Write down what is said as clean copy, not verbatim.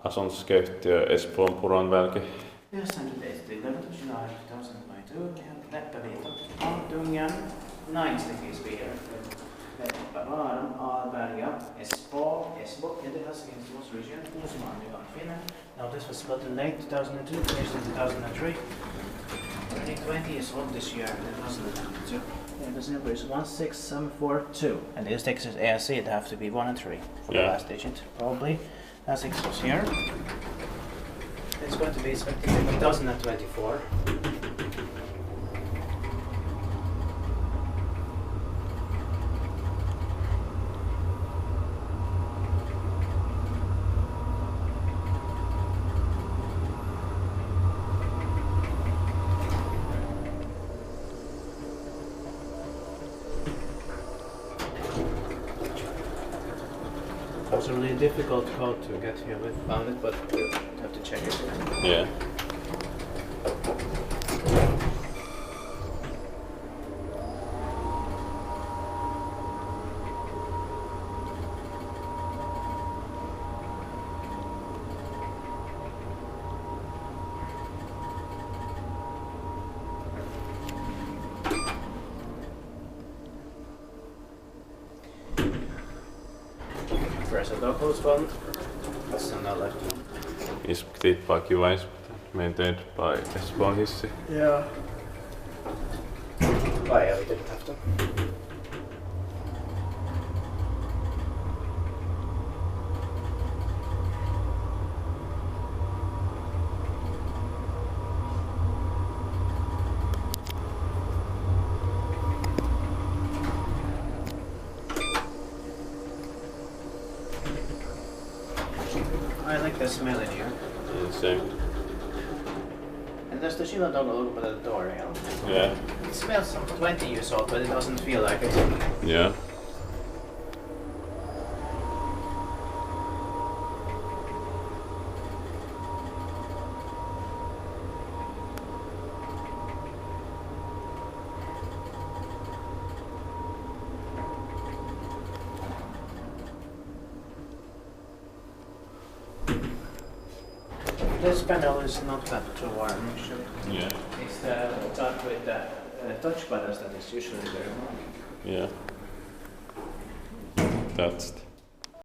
asuntoskeyhtiö Espoon puron välke. 11 July 2022. Vi har Leppäviita, Antungen, näringsteknikspelare. Leppävaara, Alberga, Espoo, and the Helsinki was region, Finland. Now this was built in late 2002, finished in 2003. 20 years old this year, 2002. And this number is 16742. And this Texas ASC, it have to be 1 and 3 for the last digit, probably. 6 was here. It's going to be expected in 2024. It was a really difficult code to get here. We found it, but we'll have to check it. Yeah. Press the closed one. That's on the left one. Inspected by QA, maintained by Espoo hissi. Yeah. Oh yeah, we didn't have to. I like the smell in here. Yeah, same. And there's the Schindler dog logo by the door, you know? Yeah. It smells of 20 years old, but it doesn't feel like it. Yeah. This panel is not that too warm, actually. Yeah. It's the top with the touch buttons that is usually very warm. Yeah. That's